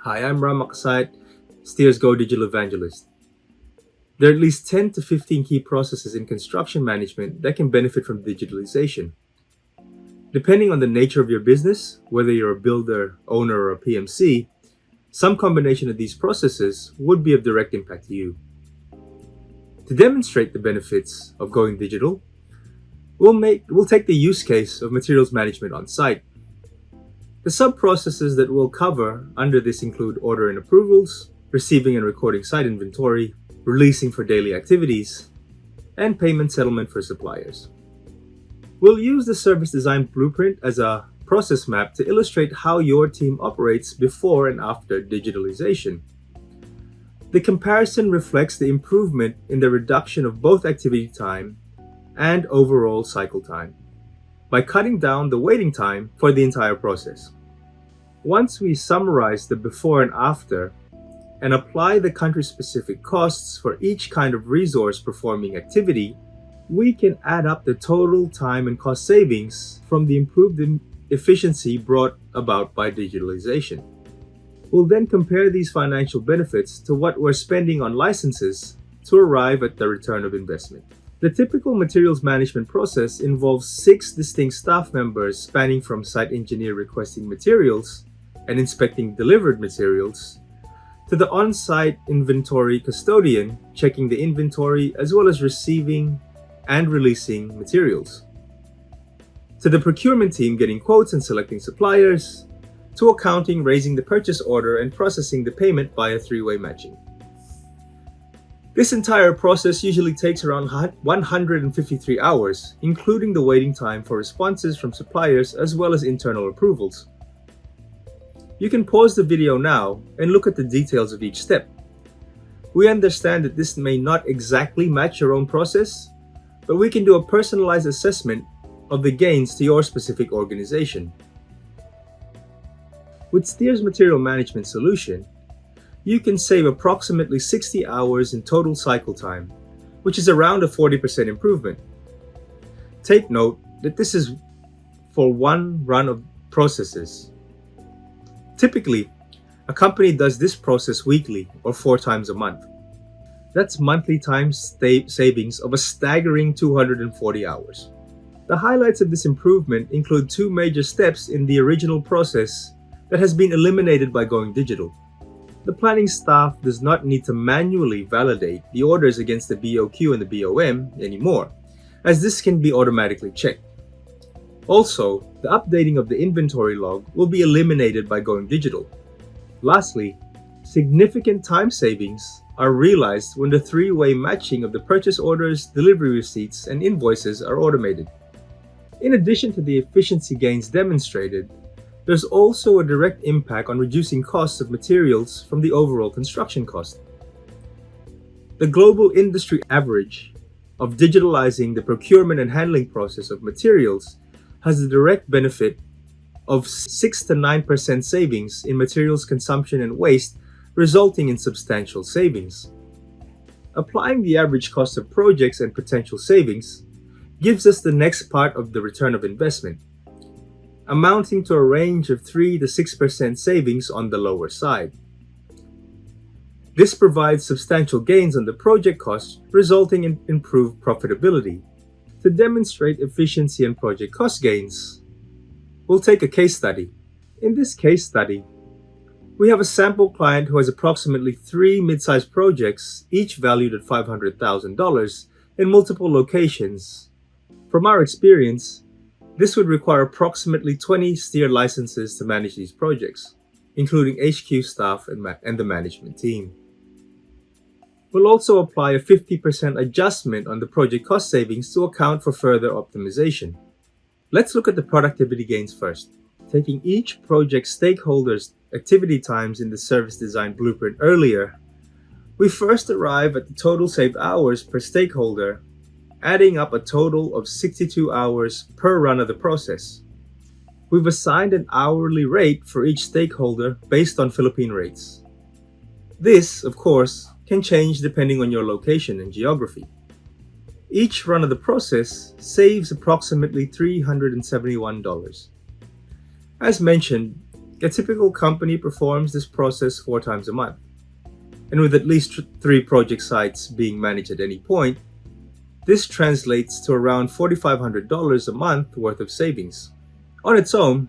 Hi, I'm Ram Makasait, Steers Go Digital Evangelist. There are at least 10 to 15 key processes in construction management that can benefit from digitalization. Depending on the nature of your business, whether you're a builder, owner, or a PMC, some combination of these processes would be of direct impact to you. To demonstrate the benefits of going digital, we'll take the use case of materials management on site. The sub-processes that we'll cover under this include order and approvals, receiving and recording site inventory, releasing for daily activities, and payment settlement for suppliers. We'll use the service design blueprint as a process map to illustrate how your team operates before and after digitalization. The comparison reflects the improvement in the reduction of both activity time and overall cycle time by cutting down the waiting time for the entire process. Once we summarize the before and after and apply the country-specific costs for each kind of resource performing activity, we can add up the total time and cost savings from the improved efficiency brought about by digitalization. We'll then compare these financial benefits to what we're spending on licenses to arrive at the return of investment. The typical materials management process involves 6 distinct staff members spanning from site engineer requesting materials and inspecting delivered materials, to the on-site inventory custodian checking the inventory as well as receiving and releasing materials, to the procurement team getting quotes and selecting suppliers, to accounting raising the purchase order and processing the payment via three-way matching. This entire process usually takes around 153 hours, including the waiting time for responses from suppliers as well as internal approvals. You can pause the video now and look at the details of each step. We understand that this may not exactly match your own process, but we can do a personalized assessment of the gains to your specific organization. With Steer's material management solution, you can save approximately 60 hours in total cycle time, which is around a 40% improvement. Take note that this is for one run of processes. Typically, a company does this process weekly or 4 times a month. That's monthly time savings of a staggering 240 hours. The highlights of this improvement include 2 major steps in the original process that has been eliminated by going digital. The planning staff does not need to manually validate the orders against the BOQ and the BOM anymore, as this can be automatically checked. Also, the updating of the inventory log will be eliminated by going digital. Lastly, significant time savings are realized when the three-way matching of the purchase orders, delivery receipts, and invoices are automated. In addition to the efficiency gains demonstrated, there's also a direct impact on reducing costs of materials from the overall construction cost. The global industry average of digitalizing the procurement and handling process of materials has the direct benefit of 6 to 9% savings in materials consumption and waste, resulting in substantial savings. Applying the average cost of projects and potential savings gives us the next part of the return of investment, amounting to a range of 3 to 6% savings on the lower side. This provides substantial gains on the project cost, resulting in improved profitability. To demonstrate efficiency and project cost gains, we'll take a case study. In this case study, we have a sample client who has approximately 3 mid-sized projects, each valued at $500,000 in multiple locations. From our experience, this would require approximately 20 Steer licenses to manage these projects, including HQ staff and the management team. We'll also apply a 50% adjustment on the project cost savings to account for further optimization. Let's look at the productivity gains first. Taking each project stakeholder's activity times in the service design blueprint earlier, we first arrive at the total saved hours per stakeholder, adding up a total of 62 hours per run of the process. We've assigned an hourly rate for each stakeholder based on Philippine rates. This, of course, can change depending on your location and geography. Each run of the process saves approximately $371. As mentioned, A typical company performs this process 4 times a month. And with at least 3 project sites being managed at any point, this translates to around $4,500 a month worth of savings. On its own,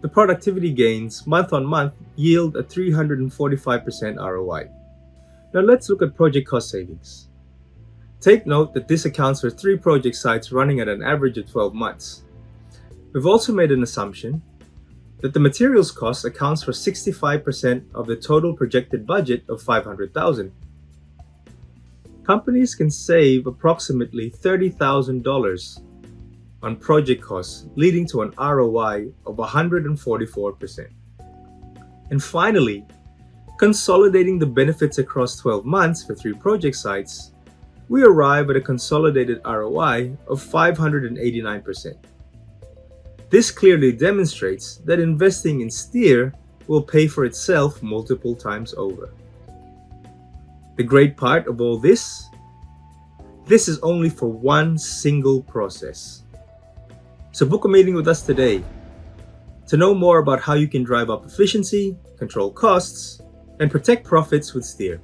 the productivity gains month on month yield a 345% ROI. Now let's look at project cost savings. Take note that this accounts for 3 project sites running at an average of 12 months. We've also made an assumption that the materials cost accounts for 65% of the total projected budget of $500,000. Companies can save approximately $30,000 on project costs, leading to an ROI of 144%. And finally, consolidating the benefits across 12 months for 3 project sites, we arrive at a consolidated ROI of 589%. This clearly demonstrates that investing in Steer will pay for itself multiple times over. The great part of all this is only for one single process. So book a meeting with us today to know more about how you can drive up efficiency, control costs, and protect profits with Steer.